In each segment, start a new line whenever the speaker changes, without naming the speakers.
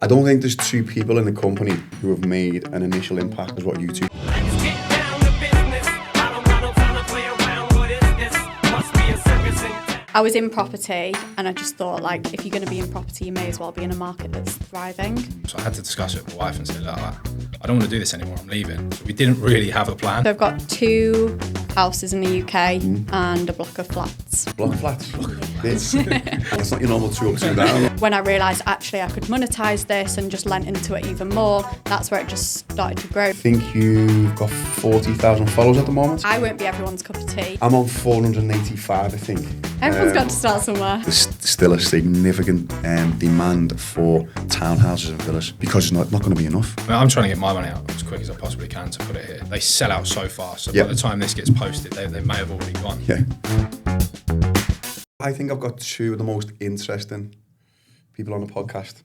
I don't think there's two people in the company who have made an initial impact as what you two.
Let's get down to business. I don't got no time to play around. What is this? Must be a circus in town.
I was in property and I just thought, like, if you're going to be in property, you may as well be in a market that's thriving.
So I had to discuss it with my wife and say, look, I don't want to do this anymore, I'm leaving. So we didn't really have a plan.
So I've got 2 houses in the UK and a block of flats.
Block of flats. That's not your normal 2 up, 2 down.
When I realised actually I could monetise this and just lent into it even more, that's where it just started to grow.
I think you've got 40,000 followers at the moment.
I won't be everyone's cup of tea.
I'm on 485, I think.
Everyone's got to start somewhere.
There's still a significant demand for townhouses and villas because it's not going to be enough.
I mean, I'm trying to get my money out as quick as I possibly can to put it here. They sell out so fast, so by the time this gets posted, they may have already gone.
Yeah. I think I've got 2 of the most interesting people on the podcast.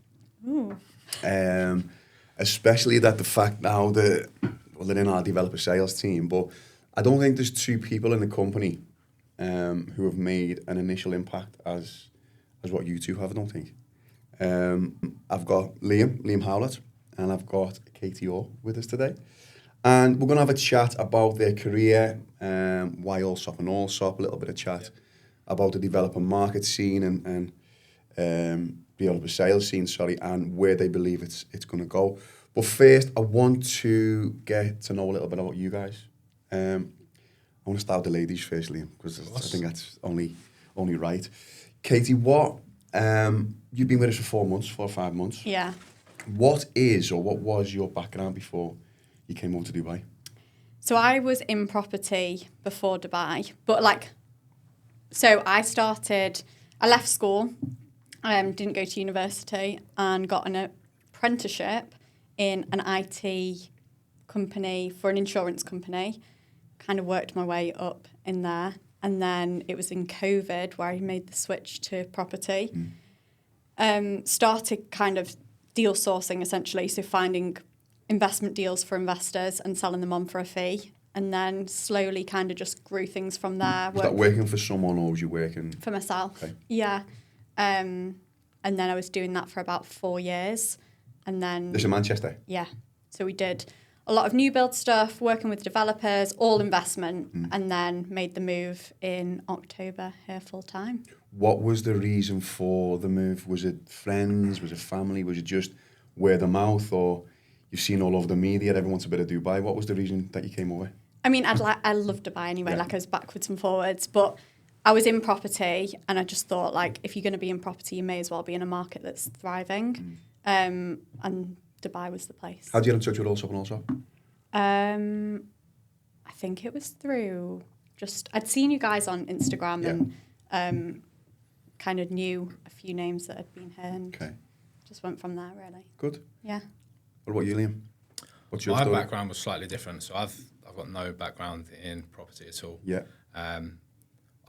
Especially that the fact now that, well, they're in our developer sales team, but I don't think there's 2 people in the company who have made an initial impact as what you 2 have, I don't think. I've got Liam Howlett, and I've got Katie Orr with us today. And we're going to have a chat about their career, why Allsopp and Allsopp, a little bit of chat about the developer market scene and developer sales scene, and where they believe it's going to go. But first, I want to get to know a little bit about you guys. I want to start with the ladies first, Liam, because I think that's only right. Katie, what you've been with us for 4 months, 4 or 5 months.
Yeah.
What is or what was your background before you came over to Dubai?
So I was in property before Dubai, but so I left school, didn't go to university, and got an apprenticeship in an IT company for an insurance company. Kind of worked my way up in there. And then it was in COVID where I made the switch to property. Started kind of deal sourcing, essentially, so finding investment deals for investors and selling them on for a fee. And then slowly kind of just grew things from there.
Was that working for someone or was you working?
For myself,
okay.
Yeah. And then I was doing that for about 4 years. And then...
This in Manchester?
Yeah. So we did a lot of new build stuff, working with developers, all investment, and then made the move in October here full time.
What was the reason for the move? Was it friends? Was it family? Was it just word of mouth? Or you've seen all over the media, everyone wants a bit of Dubai. What was the reason that you came over?
I mean, I love Dubai anyway, I was backwards and forwards, but I was in property and I just thought, if you're going to be in property, you may as well be in a market that's thriving. And Dubai was the place.
How did you get in touch with Allsopp and Allsopp?
I think it was through I'd seen you guys on Instagram and kind of knew a few names that had been here and just went from there, really.
Good.
Yeah.
What about you, Liam? What's your
My
story?
background was slightly different, so I've got no background in property at all.
Yeah.
I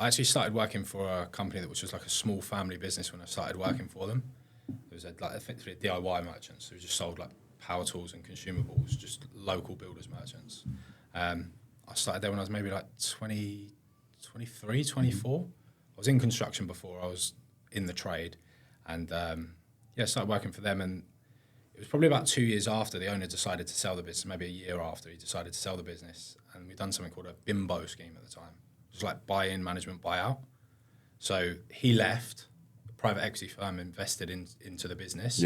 actually started working for a company that was just like a small family business when I started working for them. It was effectively a DIY merchant, so we just sold power tools and consumables, just local builders merchants. I started there when I was maybe 23, 24. I was in construction before, I was in the trade, and started working for them. And it was probably about 2 years after the owner decided to sell the business, maybe a year after he decided to sell the business, and we'd done something called a bimbo scheme at the time. It was like buy-in, management, buy-out. So he left, the private equity firm invested into the business,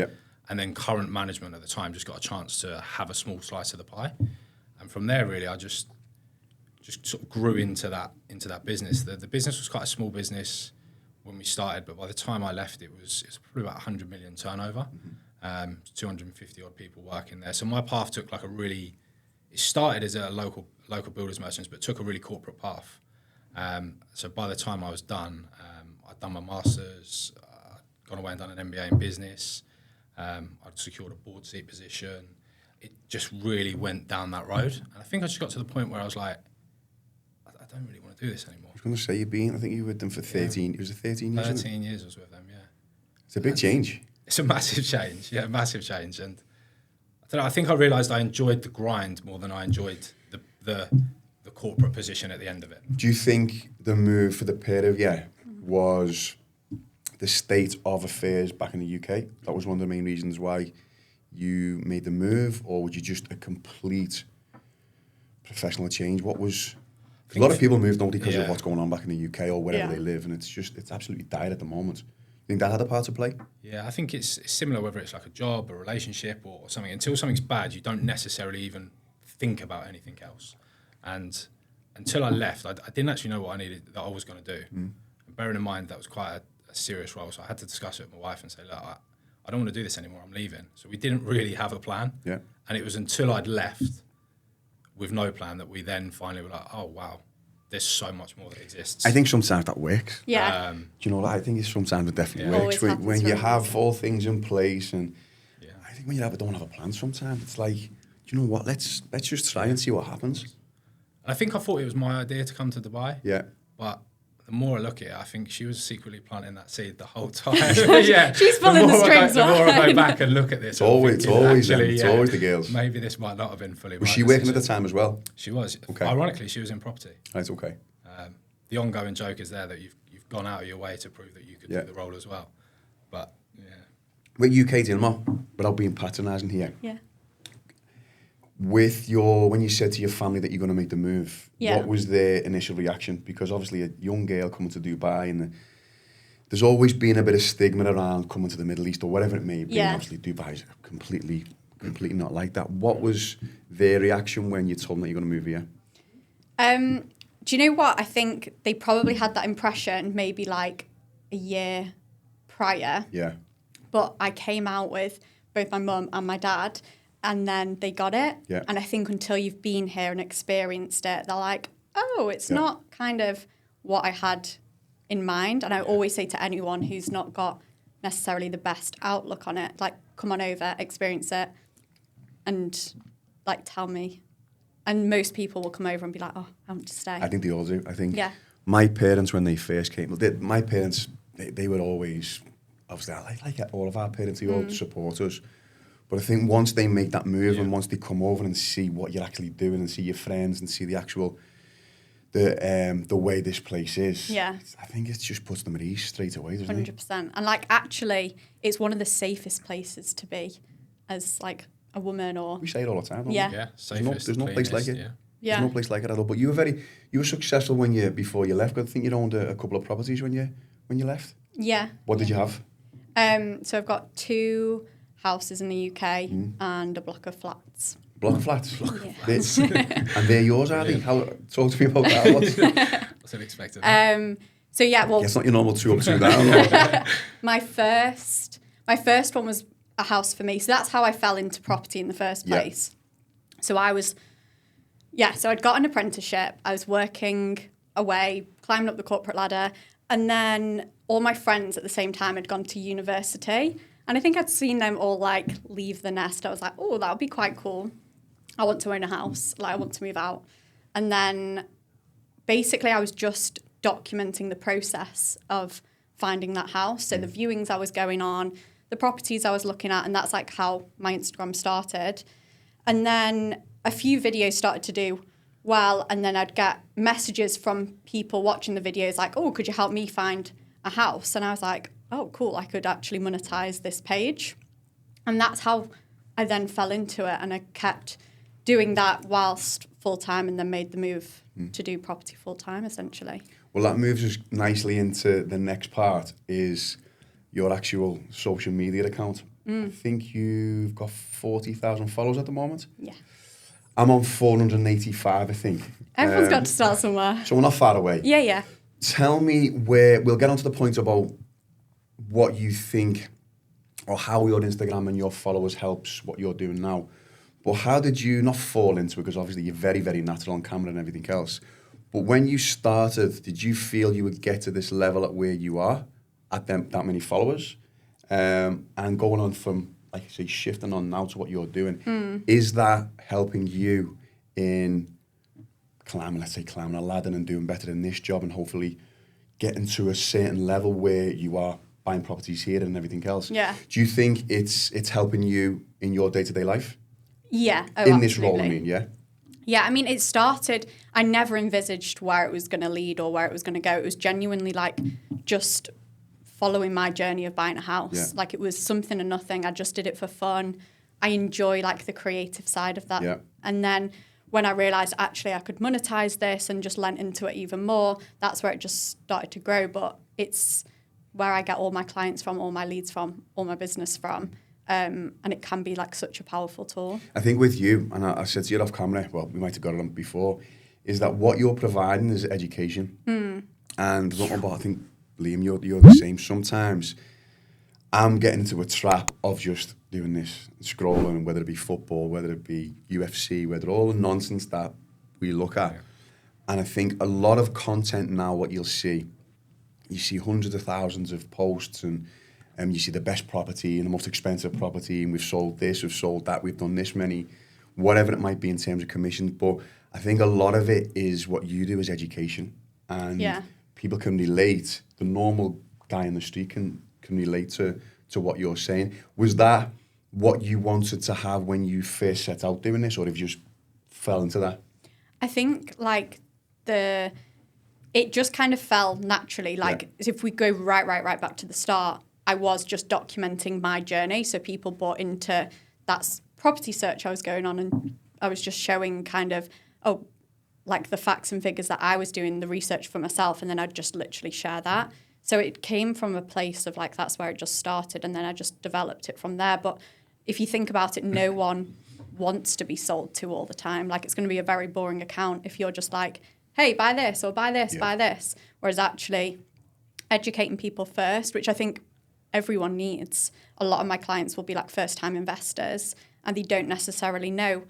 and then current management at the time just got a chance to have a small slice of the pie. And from there, really, I just sort of grew into that business. The business was quite a small business when we started, but by the time I left, it was probably about 100 million turnover. 250 odd people working there. So my path took it started as a local builders merchants, but took a really corporate path. So by the time I was done, I'd done my master's, gone away and done an MBA in business. I'd secured a board seat position. It just really went down that road. And I think I just got to the point where I was like, I don't really want to do this anymore.
I was going to say, I think you were with them for 13, it was 13 years?
13 years I was with them, yeah.
It's a big change.
It's a massive change, massive change. And I don't know, I think I realised I enjoyed the grind more than I enjoyed the corporate position at the end of it.
Do you think the move for the pair of you was the state of affairs back in the UK? That was one of the main reasons why you made the move, or was you just a complete professional change? What was... A lot of people move, don't they, because of what's going on back in the UK or wherever they live, and it's absolutely died at the moment. You think that had a part to play?
Yeah, I think it's similar whether it's like a job, a relationship, or something. Until something's bad, you don't necessarily even think about anything else. And until I left, I didn't actually know what I was going to do. And bearing in mind that was quite a serious role, so I had to discuss it with my wife and say, look, I don't want to do this anymore. I'm leaving. So we didn't really have a plan. Yeah. And it was until I'd left with no plan that we then finally were like, oh wow, there's so much more that exists.
I think sometimes that works.
Yeah.
Do you know what? I think sometimes it definitely works when you have all things in place, and I think when you don't have a plan, sometimes it's like, do you know what? Let's just try and see what happens.
And I think I thought it was my idea to come to Dubai.
Yeah.
But the more I look at it, I think she was secretly planting that seed the whole time. Yeah,
she's pulling the strings.
The more I go back and look at this,
it's always the girls.
Maybe this might not have been fully.
Was she working at the time as well?
She was.
Okay.
Ironically, she was in property.
That's okay.
The ongoing joke is there that you've gone out of your way to prove that you could do the role as well. But
with UK Dilma, without being patronising here.
Yeah.
With when you said to your family that you're going to make the move, what was their initial reaction? Because obviously a young girl coming to Dubai, and there's always been a bit of stigma around coming to the Middle East or whatever it may be.
Yeah.
Obviously Dubai's completely not like that. What was their reaction when you told them that you're going to move here?
Do you know what? I think they probably had that impression maybe like a year prior.
Yeah.
But I came out with both my mum and my dad, and then they got it.
Yeah.
And I think until you've been here and experienced it, they're like, oh, it's not kind of what I had in mind. And I always say to anyone who's not got necessarily the best outlook on it, like, come on over, experience it, and like tell me. And most people will come over and be like, oh, I want to stay.
I think they all do. I think my parents, when they first came, my parents, they were always, obviously, like all of our parents, they all support us. But I think once they make that move and once they come over and see what you're actually doing and see your friends and see the actual, the way this place is, I think it just puts them at ease straight away, doesn't it?
100%. And like, actually, it's one of the safest places to be as like a woman or...
We say it all the time, don't we?
Yeah, safest,
there's no place like it.
Yeah.
There's no place like it at all. But you were successful before you left. I think you owned a couple of properties when you left.
Yeah.
What did you have?
So I've got 2 houses in the UK and a block of flats.
Block of flats? And they're yours, are they? Talk to me about that.
What's unexpected?
So yeah, well...
It's not your normal 2 up, 2 down.
My first one was a house for me. So that's how I fell into property in the first place. So so I'd got an apprenticeship. I was working away, climbing up the corporate ladder. And then all my friends at the same time had gone to university. And I think I'd seen them all like leave the nest. I was like, oh, that would be quite cool. I want to own a house. Like, I want to move out. And then basically I was just documenting the process of finding that house. So the viewings I was going on, the properties I was looking at, and that's like how my Instagram started. And then a few videos started to do well, and then I'd get messages from people watching the videos like, oh, could you help me find a house? And I was like, oh, cool, I could actually monetize this page. And that's how I then fell into it, and I kept doing that whilst full-time, and then made the move to do property full-time, essentially.
Well, that moves us nicely into the next part, is your actual social media account. I think you've got 40,000 followers at the moment.
Yeah.
I'm on 485, I think.
Everyone's got to start somewhere.
So we're not far away.
Yeah.
Tell me we'll get on to the point about what you think or how your Instagram and your followers helps what you're doing now. But how did you not fall into it? Because obviously you're very, very natural on camera and everything else. But when you started, did you feel you would get to this level at where you are at that many followers? And going on from, like I say, shifting on now to what you're doing, is that helping you in climbing a ladder and doing better in this job and hopefully getting to a certain level where you are buying properties here and everything else?
Yeah.
Do you think it's helping you in your day-to-day life?
Yeah. Oh,
in this role, I mean, yeah?
Yeah, I mean, it started, I never envisaged where it was going to lead or where it was going to go. It was genuinely like just following my journey of buying a house.
Yeah.
Like, it was something and nothing. I just did it for fun. I enjoy like the creative side of that.
Yeah.
And then when I realised actually I could monetize this and just lent into it even more, that's where it just started to grow. But it's where I get all my clients from, all my leads from, all my business from. And it can be like such a powerful tool.
I think with you, and I said to you off camera, well, we might have got it on before, is that what you're providing is education. And I think, Liam, you're the same. Sometimes I'm getting into a trap of just doing this, scrolling, whether it be football, whether it be UFC, whether all the nonsense that we look at. And I think a lot of content now, what you see hundreds of thousands of posts and you see the best property and the most expensive property, and we've sold this, we've sold that, we've done this many, whatever it might be in terms of commissions. But I think a lot of it is what you do is education. And people can relate, the normal guy in the street can relate to what you're saying. Was that what you wanted to have when you first set out doing this, or have you just fell into that?
I think like it just kind of fell naturally. Like if we go right back to the start, I was just documenting my journey. So people bought into that property search I was going on, and I was just showing kind of, like the facts and figures that I was doing, the research for myself, and then I'd just literally share that. So it came from a place of like, that's where it just started, and then I just developed it from there. But if you think about it, no one wants to be sold to all the time. Like it's going to be a very boring account if you're just like, hey, buy this or buy this, buy this. Whereas actually educating people first, which I think everyone needs. A lot of my clients will be like first-time investors, and they don't necessarily know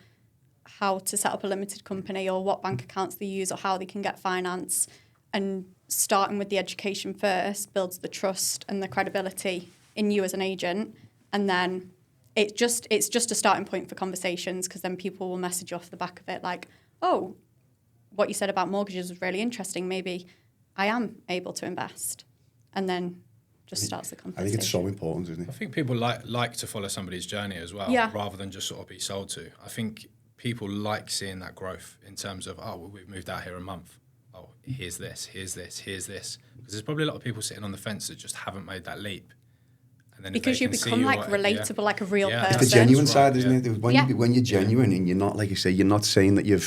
how to set up a limited company or what bank accounts they use or how they can get finance. And starting with the education first builds the trust and the credibility in you as an agent. And then it's just a starting point for conversations, because then people will message you off the back of it like, oh, what you said about mortgages was really interesting. Maybe I am able to invest. And then just starts the conversation.
I think it's so important, isn't it?
I think people like to follow somebody's journey as well, rather than just sort of be sold to. I think people like seeing that growth in terms of, well, we've moved out here a month. Oh, here's this. Because there's probably a lot of people sitting on the fence that just haven't made that leap. And then
because you become like relatable, like a real person.
It's the genuine side, isn't it? When you're genuine and you're not, like you say, you're not saying that you're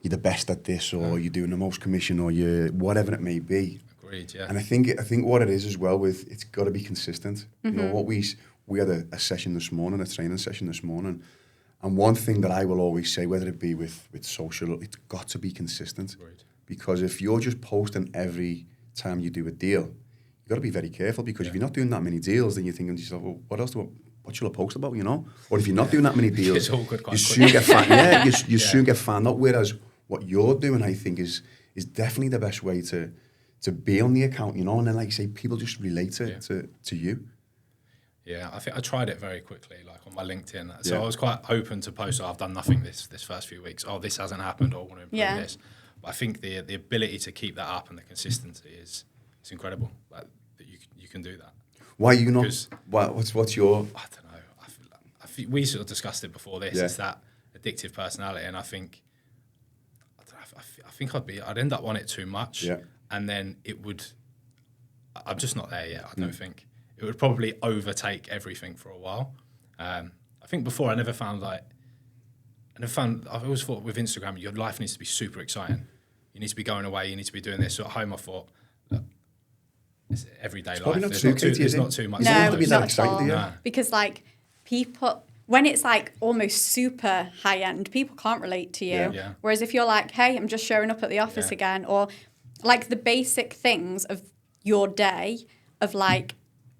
the best at this, or you're doing the most commission, or you're whatever it may be.
Agreed, yeah.
And I think what it is as well with, it's got to be consistent. You know, what we had a session this morning, a training session this morning, and one thing that I will always say, whether it be with social, it's got to be consistent.
Agreed.
Because if you're just posting every time you do a deal, you've got to be very careful, because if you're not doing that many deals, then you're thinking to yourself, well, what should I post about, you know? Or if you're not doing that many deals,
it's all good
you soon get found. You soon get found out. Whereas what you're doing, I think, is definitely the best way to be on the account, you know. And then, like you say, people just relate to you.
Yeah, I think I tried it very quickly, like on my LinkedIn. So I was quite open to post, I've done nothing this first few weeks. Oh, this hasn't happened, or I want to improve this. But I think the ability to keep that up and the consistency is incredible. Like, that you can do that.
Why are you not? What's your?
I don't know. I think we sort of discussed it before this. It's that addictive personality, and I think I'd end up on it too much. Yeah. And then I'm just not there yet, I don't think. It would probably overtake everything for a while. I think before I've always thought with Instagram, your life needs to be super exciting. You need to be going away, you need to be doing this. So at home I thought, look, it's everyday life. There's not too much.
No, not at all. No. Because like people, when it's like almost super high end, people can't relate to you. Yeah. Whereas if you're like, hey, I'm just showing up at the office again, or like the basic things of your day of like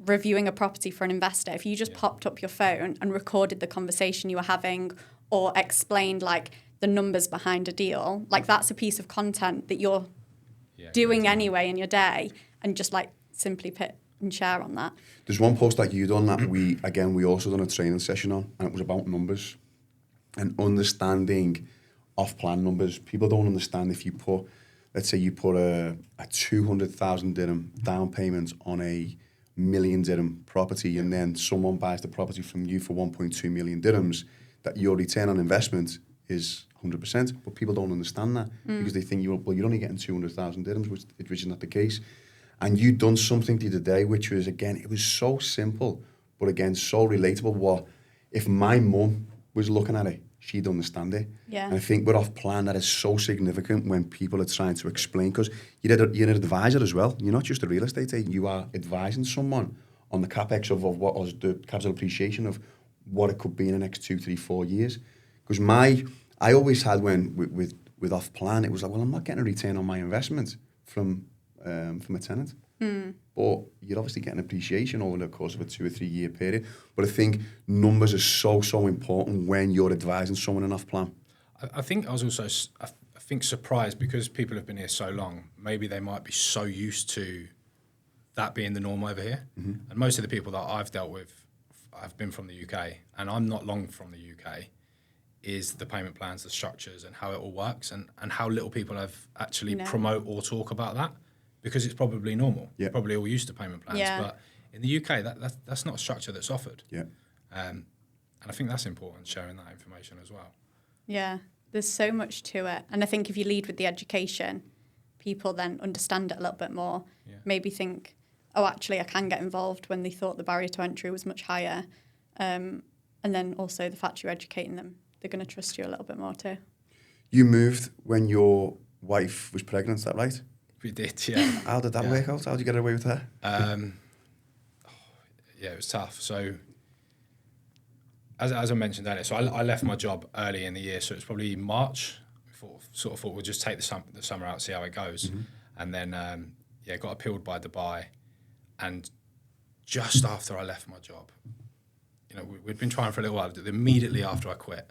reviewing a property for an investor, if you just popped up your phone and recorded the conversation you were having, or explained like the numbers behind a deal, like that's a piece of content that you're doing anyway in your day, and just like simply put and share on that.
There's one post that you done that we also done a training session on, and it was about numbers and understanding off-plan numbers. People don't understand if you put, let's say you put a 200,000 dirham down payment on a million dirham property, and then someone buys the property from you for 1.2 million dirhams, that your return on investment is 100%. But people don't understand that because they think you're only getting 200,000 dirhams, which is not the case. And you'd done something the other day, which was, again, it was so simple, but again, so relatable. What if my mum was looking at it, she'd understand it.
Yeah.
And I think with off plan, that is so significant when people are trying to explain, because you're an advisor as well. You're not just a real estate agent. You are advising someone on the capex of what was the capital appreciation of what it could be in the next 2, 3, 4 years. Because I always had with off plan, it was like, well, I'm not getting a return on my investment from a tenant. But you're obviously getting appreciation over the course of a 2 or 3 year period. But I think numbers are so important when you're advising someone in off plan.
I think I was also, I think, surprised because people have been here so long. Maybe they might be so used to that being the norm over here. And most of the people that I've dealt with, I've been from the UK, and I'm not long from the UK, is the payment plans, the structures, and how it all works, and how little people have actually promote or talk about that, because it's probably normal.
Yeah.
You're probably all used to payment plans.
Yeah.
But in the UK, that's not a structure that's offered.
Yeah.
And I think that's important, sharing that information as well.
Yeah, there's so much to it. And I think if you lead with the education, people then understand it a little bit more.
Yeah.
Maybe think, oh, actually, I can get involved, when they thought the barrier to entry was much higher. And then also the fact you're educating them, they're going to trust you a little bit more too.
You moved when your wife was pregnant, is that right?
We did, yeah.
How did that work out? How did you get away with that?
Yeah, it was tough. So, as I mentioned earlier, so I left my job early in the year, so it's probably March. Sort of thought we'll just take the summer out, see how it goes, and then got appealed by Dubai, and just after I left my job, we'd been trying for a little while. Immediately after I quit,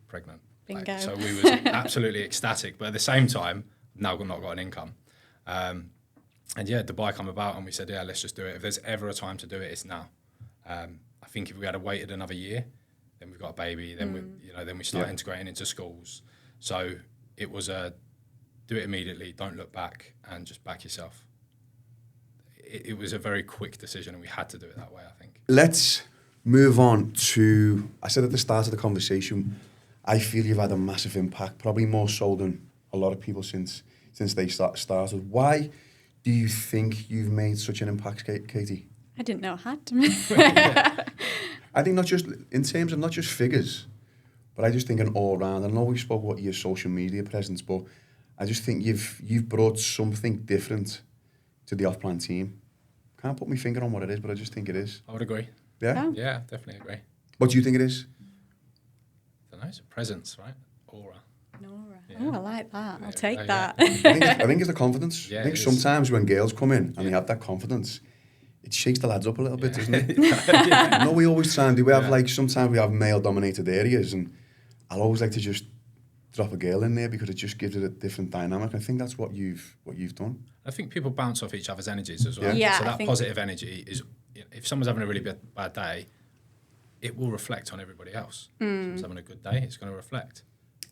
pregnant.
Bingo.
So we was absolutely ecstatic, but at the same time, now not got an income. And Dubai come about, and we said, let's just do it. If there's ever a time to do it, it's now. I think if we had waited another year, then we've got a baby, then we start integrating into schools. So it was do it immediately, don't look back, and just back yourself. It was a very quick decision, and we had to do it that way, I think.
Let's move on to, I said at the start of the conversation, I feel you've had a massive impact, probably more so than a lot of people since they started. Why do you think you've made such an impact, Katie?
I didn't know I had.
I think not just in terms of not just figures, but I just think an all round. I know we spoke about your social media presence, but I just think you've brought something different to the off-plan team. Can't put my finger on what it is, but I just think it is.
I would agree.
Yeah?
Oh.
Yeah, definitely agree.
What do you think it is?
I don't know, it's a presence, right? Aura.
Nora.
Yeah.
Oh, I like that. I'll
Yeah,
take
yeah.
that.
I think it's the confidence.
Yeah,
I think
it is.
sometimes when girls come in and they have that confidence, it shakes the lads up a little bit, doesn't it? No, we always try and do. We have sometimes we have male-dominated areas, and I'll always like to just drop a girl in there because it just gives it a different dynamic. I think that's what you've done.
I think people bounce off each other's energies as well.
Yeah,
So
I
that
think-
positive energy is, if someone's having a really bad day, it will reflect on everybody else. If someone's having a good day, it's going to reflect.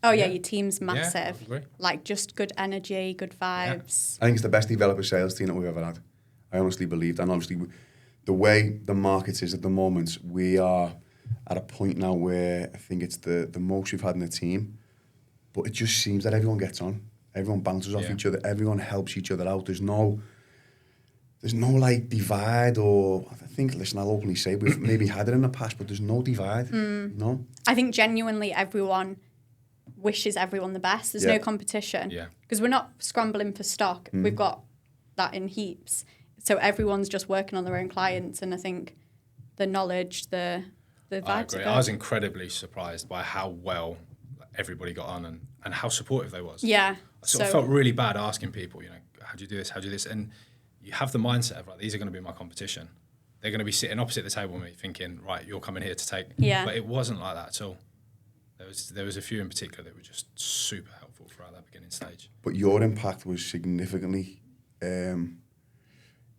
Oh, yeah,
Yeah.
your team's
I
massive.
agree.
Like, just good energy, good vibes.
I think it's the best developer sales team that we've ever had. I honestly believe that. And obviously, the way the market is at the moment, we are at a point now where I think it's the most we've had in the team. But it just seems that everyone gets on. Everyone bounces off each other. Everyone helps each other out. There's no like divide, or I think, listen, I'll openly say we've maybe had it in the past, but there's no divide. No.
I think genuinely everyone wishes everyone the best. There's no competition.
Yeah.
Because we're not scrambling for stock. We've got that in heaps. So everyone's just working on their own clients. And I think the knowledge, the
I
vibes
agree.
are
I was
good.
incredibly surprised by how well everybody got on and how supportive they was.
Yeah.
I sort of felt really bad asking people, how do you do this? How do you do this? And you have the mindset of, these are going to be my competition. They're going to be sitting opposite the table with me thinking, right, you're coming here to take.
Yeah.
But it wasn't like that at all. There was a few in particular that were just super helpful throughout that beginning stage.
But your impact was significantly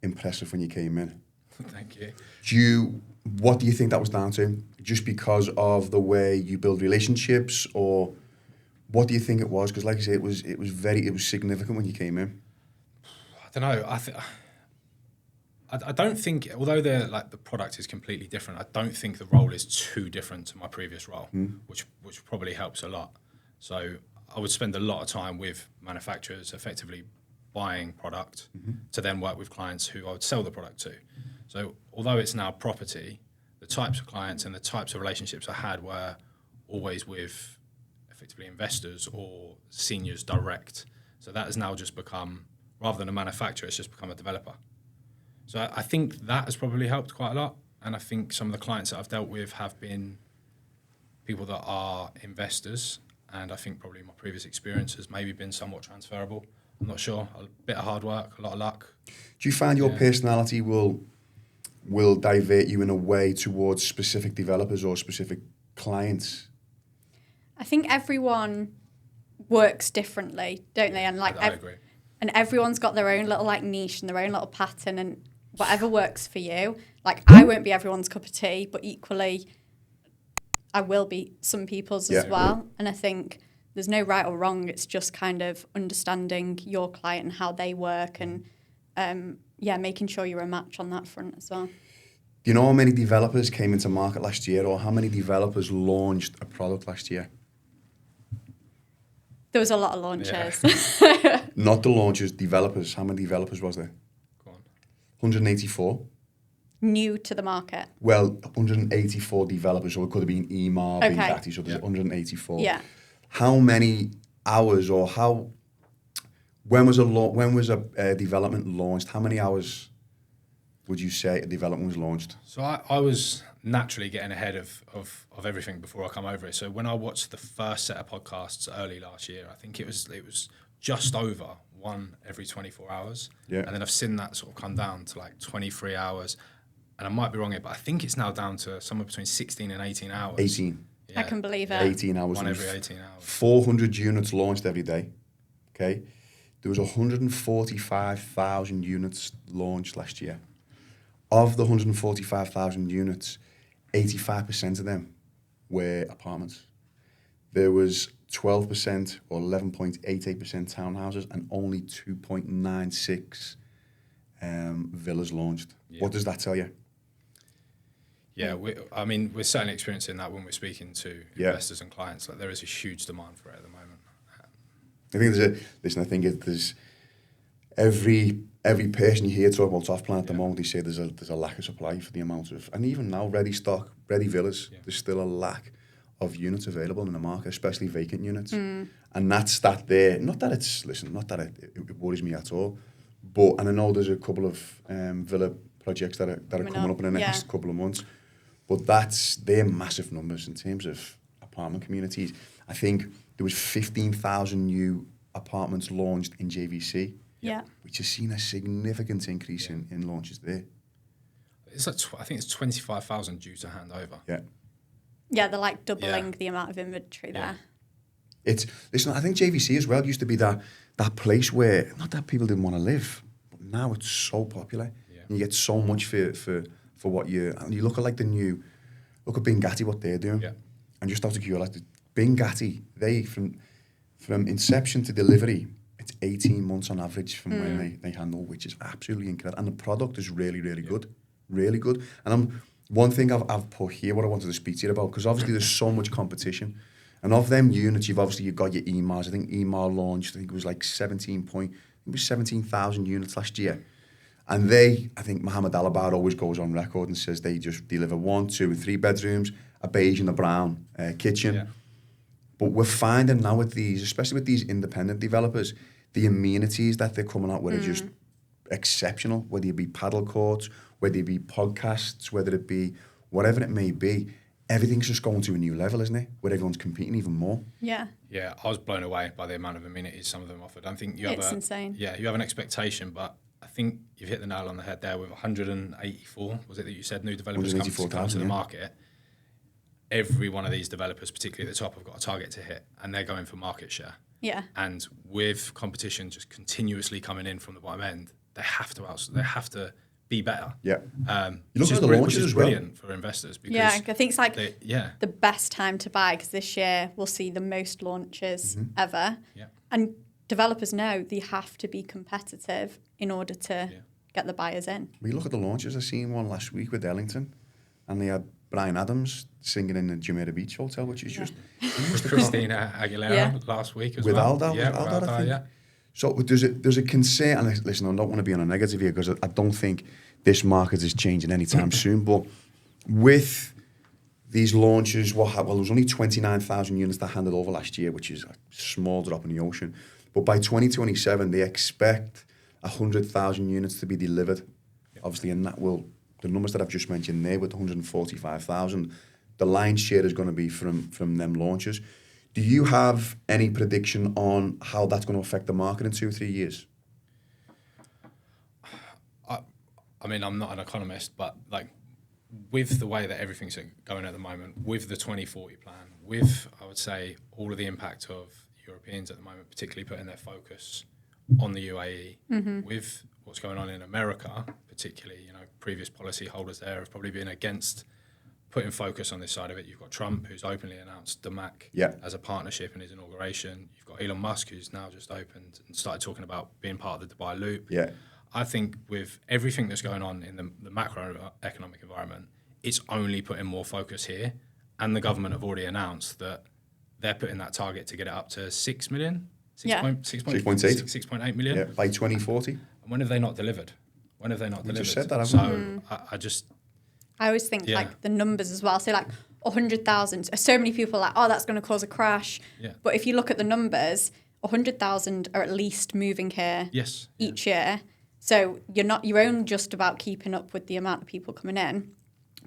impressive when you came in.
Thank you.
What do you think that was down to? Just because of the way you build relationships, or what do you think it was? Because, like I say, it was significant when you came in.
I don't know. I don't think, although the product is completely different, I don't think the role is too different to my previous role, which probably helps a lot. So I would spend a lot of time with manufacturers, effectively buying product to then work with clients who I would sell the product to. So although it's now property, the types of clients and the types of relationships I had were always with effectively investors or seniors direct. So that has now just become, rather than a manufacturer, it's just become a developer. So I think that has probably helped quite a lot. And I think some of the clients that I've dealt with have been people that are investors. And I think probably my previous experience has maybe been somewhat transferable. I'm not sure. A bit of hard work, a lot of luck.
Do you find your personality will divert you in a way towards specific developers or specific clients?
I think everyone works differently, don't they? And like,
I agree.
And everyone's got their own little like niche and their own little pattern, and whatever works for you. Like, I won't be everyone's cup of tea, but equally, I will be some people's as well. And I think there's no right or wrong. It's just kind of understanding your client and how they work, and making sure you're a match on that front as well.
Do you know how many developers came into market last year, or how many developers launched a product last year?
There was a lot of launches.
Yeah.
Not the launchers, developers. How many developers was there?
Go on.
184.
New to the market.
Well, 184 developers, so it could have been Emar,
Okay.
Bugatti, so there's 184.
Yeah.
How many hours, or when was a development launched? How many hours would you say a development was launched?
So I was naturally getting ahead of everything before I come over it. So when I watched the first set of podcasts early last year, I think it was just over one every 24 hours.
Yeah.
And then I've seen that sort of come down to like 23 hours. And I might be wrong here, but I think it's now down to somewhere between 16 and 18 hours.
18.
I can believe it.
18 hours.
One every 18 hours.
400 units launched every day. Okay. There was 145,000 units launched last year. Of the 145,000 units, 85% of them were apartments. There was 12% or 11.88% townhouses and only 2.96 villas launched.
Yeah.
What does that tell you?
Yeah, we're certainly experiencing that when we're speaking to investors and clients. Like, there is a huge demand for it at the moment.
I think there's every person you hear talk about soft plan at the moment, they say there's a lack of supply for the amount of, and even now ready stock, ready villas, there's still a lack of units available in the market, especially vacant units. And that's that there. Not that it worries me at all, but, and I know there's a couple of villa projects that are coming up in the next couple of months, but they're massive numbers in terms of apartment communities. I think there was 15,000 new apartments launched in JVC.
Yeah.
Which has seen a significant increase in launches there.
It's like I think it's 25,000 due to hand over.
Yeah.
Yeah, they're like doubling the amount of inventory there.
Listen, I think JVC as well used to be that place where, not that people didn't want to live, but now it's so popular.
Yeah.
You get so much for what you look at, like look at Bugatti, what they're doing. Yeah. And just out of curiosity, Bugatti, they from inception to delivery, it's 18 months on average from when they handle, which is absolutely incredible. And the product is really, really good. Really good. And one thing I've put here, what I wanted to speak to you about, because obviously there's so much competition. And of them units, you've got your EMARs. I think EMAR launched, I think it was like 17,000 units last year. And I think Mohammed Alabad always goes on record and says they just deliver 1, 2 and 3 bedrooms, a beige and a brown kitchen. Yeah. But we're finding now with these, especially with these independent developers, the amenities that they're coming out with are just exceptional, whether it be paddle courts, whether it be podcasts, whether it be whatever it may be. Everything's just going to a new level, isn't it? Where everyone's competing even more.
Yeah.
Yeah, I was blown away by the amount of amenities some of them offered. I think
it's insane.
Yeah, you have an expectation, but I think you've hit the nail on the head there with 184, was it that you said, new developers come to the market. Every one of these developers, particularly at the top, have got a target to hit, and they're going for market share.
Yeah.
And with competition just continuously coming in from the bottom end, they have to be better.
Yeah.
You look at the launches as well. Brilliant for investors. Because
I think it's like the best time to buy, because this year we'll see the most launches ever. Yeah. And developers know they have to be competitive in order to get the buyers in.
We look at the launches. I seen one last week with Ellington, and they had Bryan Adams singing in the Jumeirah Beach Hotel, which is just
Christina Aguilera last week as
well.
Alda,
I think. So there's a concern, and listen, I don't want to be on a negative here because I don't think this market is changing anytime soon, but with these launches, well, there was only 29,000 units that handed over last year, which is a small drop in the ocean. But by 2027, they expect 100,000 units to be delivered. Obviously, and that will, the numbers that I've just mentioned there with 145,000, the lion's share is going to be from them launches. Do you have any prediction on how that's going to affect the market in 2 or 3 years?
I mean, I'm not an economist, but like with the way that everything's going at the moment, with the 2040 plan, with, I would say, all of the impact of Europeans at the moment, particularly putting their focus on the UAE, with what's going on in America, particularly, you know, previous policy holders there have probably been against putting focus on this side of it. You've got Trump, who's openly announced DMAC as a partnership in his inauguration. You've got Elon Musk, who's now just opened and started talking about being part of the Dubai Loop.
Yeah.
I think with everything that's going on in the macroeconomic environment, it's only putting more focus here. And the government have already announced that they're putting that target to get it up to 6 million? 6.8 million?
Yeah, by 2040.
And when have they not delivered? When have they not delivered?
Just said that, haven't
So
I always think like the numbers as well. So like 100,000, so many people are like, oh, that's going to cause a crash.
Yeah.
But if you look at the numbers, 100,000 are at least moving here each year. So you're only just about keeping up with the amount of people coming in.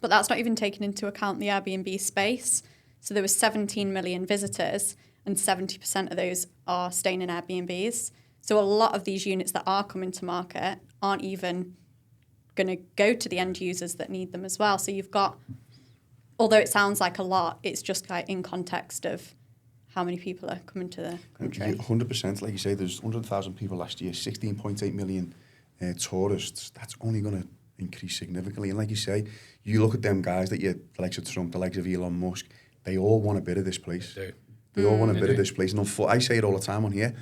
But that's not even taking into account the Airbnb space. So there was 17 million visitors and 70% of those are staying in Airbnbs. So a lot of these units that are coming to market aren't even going to go to the end users that need them as well. So you've got, although it sounds like a lot, it's just like in context of how many people are coming to the country.
100%, like you say, there's 100,000 people last year, 16.8 million tourists. That's only going to increase significantly. And like you say, you look at them guys the likes of Trump, the likes of Elon Musk, they all want a bit of this place. They all want a bit of this place. And I say it all the time on here.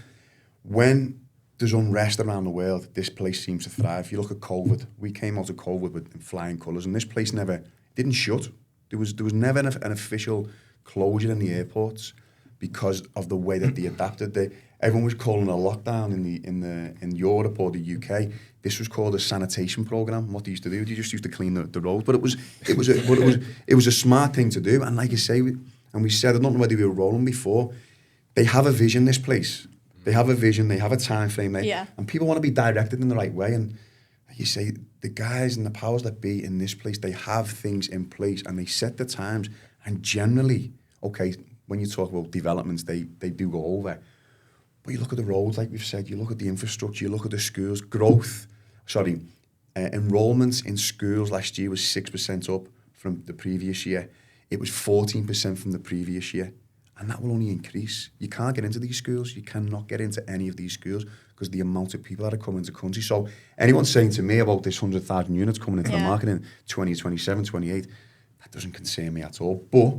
When there's unrest around the world, this place seems to thrive. You look at COVID. We came out of COVID with flying colours, and this place didn't shut. There was never an official closure in the airports because of the way that they adapted. Everyone was calling a lockdown in Europe or the UK. This was called a sanitation program. What they used to do, they just used to clean the roads. But it was a smart thing to do. And like you say, and we said, I don't know whether we were rolling before. They have a vision. This place. They have a vision. They have a time frame. And people want to be directed in the right way. And like you say, the guys and the powers that be in this place, they have things in place and they set the times. And generally, okay, when you talk about developments, they do go over. But you look at the roads, like we've said, you look at the infrastructure, you look at the schools, enrollments in schools last year was 6% up from the previous year. It was 14% from the previous year. And that will only increase. You can't get into these schools. You cannot get into any of these schools because the amount of people that are coming into the country. So anyone saying to me about this 100,000 units coming into the market in 2027, 28, that doesn't concern me at all. But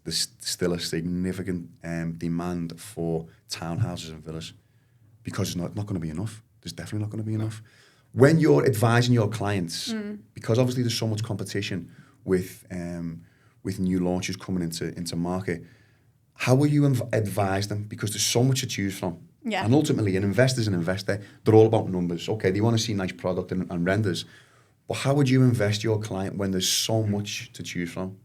there's still a significant demand for townhouses and villas because it's not going to be enough. There's definitely not going to be enough. When you're advising your clients, because obviously there's so much competition with new launches coming into market, how will you advise them? Because there's so much to choose from.
Yeah.
And ultimately, an investor's an investor. They're all about numbers. Okay, they want to see nice product and renders. But how would you invest your client when there's so much to choose from?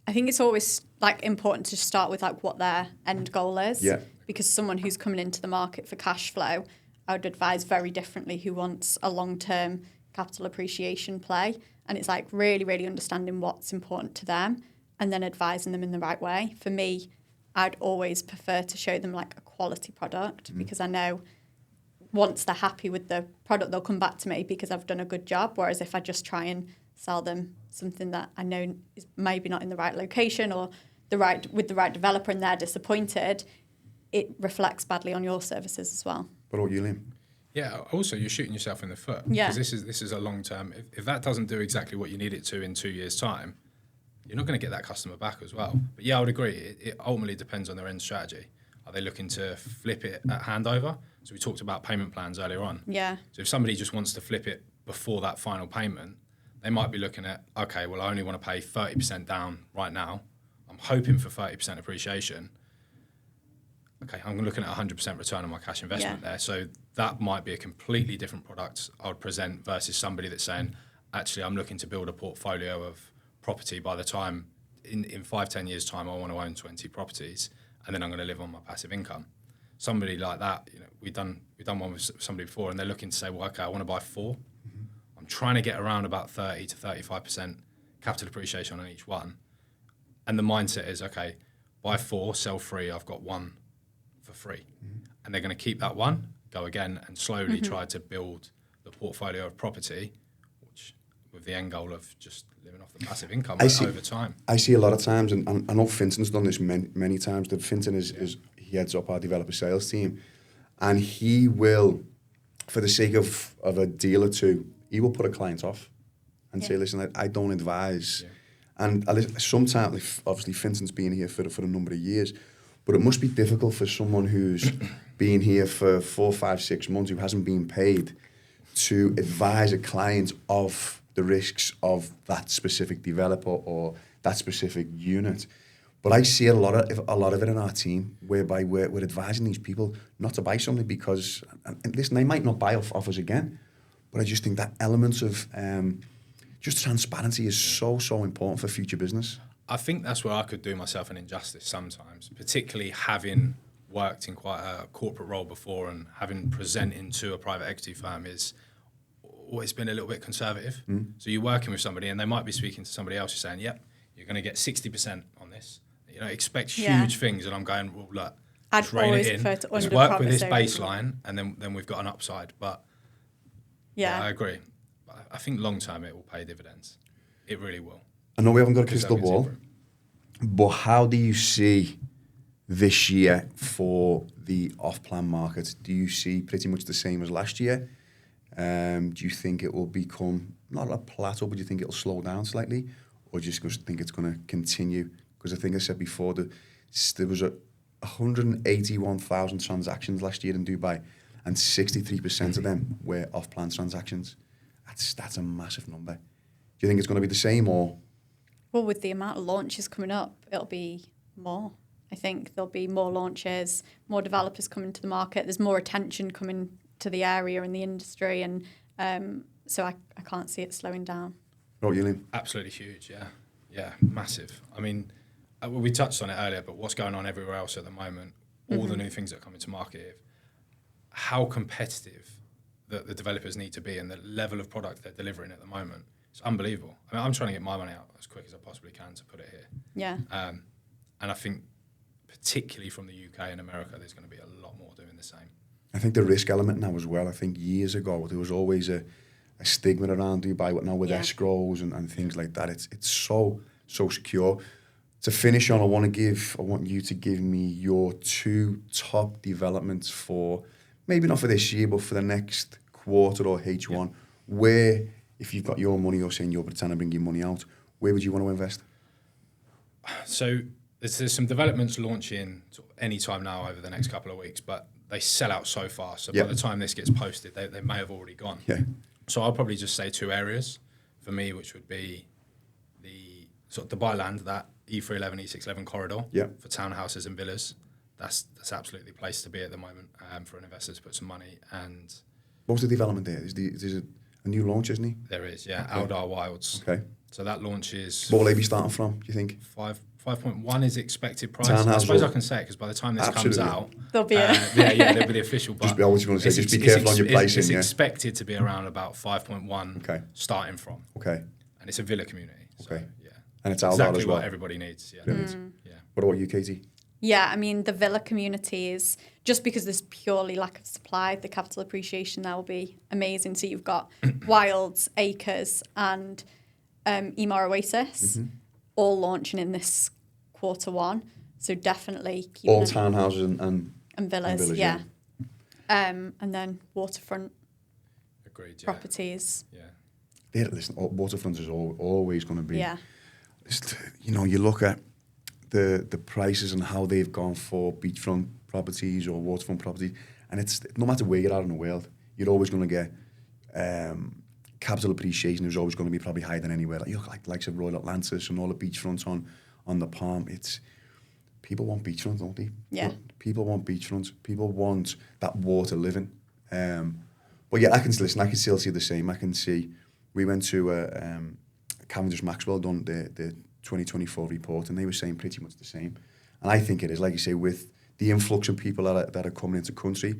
I think it's always like important to start with like what their end goal is.
Yeah.
Because someone who's coming into the market for cash flow, I would advise very differently who wants a long-term capital appreciation play. And it's like really, really understanding what's important to them and then advising them in the right way. For me, I'd always prefer to show them like a quality product because I know once they're happy with the product, they'll come back to me because I've done a good job. Whereas if I just try and sell them something that I know is maybe not in the right location or with the right developer and they're disappointed, it reflects badly on your services as well.
What about you, Liam?
Yeah, also you're shooting yourself in the foot.
Yeah.
Because this is a long term. If that doesn't do exactly what you need it to in 2 years' time, you're not going to get that customer back as well. But yeah, I would agree. It ultimately depends on their end strategy. Are they looking to flip it at handover? So we talked about payment plans earlier on.
Yeah.
So if somebody just wants to flip it before that final payment, they might be looking at, okay, well, I only want to pay 30% down right now. I'm hoping for 30% appreciation. Okay, I'm looking at 100% return on my cash investment there. So that might be a completely different product I would present versus somebody that's saying, actually, I'm looking to build a portfolio of property by the time in 5-10 years time I want to own 20 properties and then I'm going to live on my passive income. Somebody like that, we've done one with somebody before and they're looking to say, well, okay, I want to buy 4. I'm trying to get around about 30 to 35% capital appreciation on each one. And the mindset is, okay, buy 4, sell 3, I've got 1 for free. And they're going to keep that 1, go again and slowly try to build the portfolio of property, which with the end goal of just living off the passive income over time.
I see a lot of times, and I know Finton's done this many times, that Finton he heads up our developer sales team, and he will, for the sake of a deal or two, he will put a client off and say, listen, I don't advise. Yeah. And sometimes, obviously, Finton's been here for a number of years, but it must be difficult for someone who's been here for 4, 5, 6 months, who hasn't been paid, to advise a client of the risks of that specific developer or that specific unit. But I see a lot of it in our team, whereby we're advising these people not to buy something because, and listen, they might not buy off us again, but I just think that element of just transparency is so important for future business.
I think that's where I could do myself an injustice sometimes, particularly having worked in quite a corporate role before and having presenting to a private equity firm is always been a little bit conservative. So you're working with somebody and they might be speaking to somebody else, you're saying, yep, you're going to get 60% on this. Expect huge things. And I'm going, well, look,
I'd
always
prefer to
let's work with this baseline and then we've got an upside. But yeah, I agree. I think long term it will pay dividends. It really will.
I know we haven't got a crystal ball, but how do you see this year for the off-plan market? Do you see pretty much the same as last year? Do you think it will become, not a plateau, but do you think it'll slow down slightly? Or do you just think it's going to continue? Because I think I said before, there was 181,000 transactions last year in Dubai, and 63% of them were off-plan transactions. That's a massive number. Do you think it's going to be the same, or?
Well, with the amount of launches coming up, it'll be more. I think there'll be more launches, more developers coming to the market. There's more attention coming to the area and the industry, and so I can't see it slowing down.
Oh, Yulin?
Absolutely huge, yeah, massive. I mean, we touched on it earlier, but what's going on everywhere else at the moment, all the new things that are coming to market, how competitive the developers need to be and the level of product they're delivering at the moment, it's unbelievable. I mean, I'm trying to get my money out as quick as I possibly can to put it here.
Yeah.
And I think particularly from the UK and America, there's going to be a lot more doing the same.
I think the risk element now as well. I think years ago there was always a stigma around Dubai, now with escrows and things like that. It's so secure. To finish on, I want you to give me your 2 top developments for, maybe not for this year, but for the next quarter or H1, where, if you've got your money, or saying you're pretending to bring your money out, where would you want to invest?
So there's some developments launching sort of any time now over the next couple of weeks, but they sell out so fast. So by the time this gets posted, they may have already gone.
Yeah.
So I'll probably just say 2 areas for me, which would be the sort of Dubai land, that E311, E611 corridor for townhouses and villas. That's absolutely the place to be at the moment for an investor to put some money. And
what was the development there? There's a new launch, isn't he?
There is, yeah. Okay. Aldar Wilds.
Okay.
So that launch is...
What will they be starting from, do you think?
5.1 is expected price. I suppose I can say it, because by the time this comes out...
There'll be
there'll be the official... But
I was going to say, just be careful on your pricing.
It's expected to be around about 5.1 starting from.
Okay.
And it's a villa community. So,
okay.
Yeah.
And it's Aldar
exactly
as well.
What everybody needs. Yeah.
Yeah. What about you, Katie?
Yeah, I mean, the villa community is, just because there's purely lack of supply, the capital appreciation there will be amazing. So you've got Wilds, Acres and Emaar Oasis all launching in this Q1. So definitely keep
all townhouses and
villas, yeah. And then waterfront properties.
Yeah. Listen, waterfront is always going to be... Yeah. You look at the prices and how they've gone for beachfront properties or waterfront properties, and it's no matter where you're at in the world, you're always going to get capital appreciation. There's always going to be probably higher than anywhere. Like likes of Royal Atlantis and all the beachfronts on the Palm. It's people want beachfronts, don't they?
Yeah.
People want beachfronts. People want that water living. But yeah, I can still see the same. I can see. We went to a Cavendish Maxwell done the 2024 report, and they were saying pretty much the same. And I think it is, like you say, with the influx of people that are coming into country,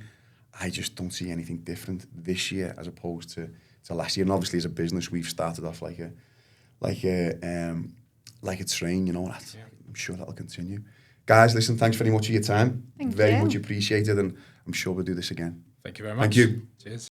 I just don't see anything different this year as opposed to last year. And obviously, as a business, we've started off like a train, you know. I'm sure that'll continue. Guys, listen, thanks very much for your time.
Thank
very
you.
much appreciated, and I'm sure we'll do this again.
Thank you very much.
Thank you.
Cheers.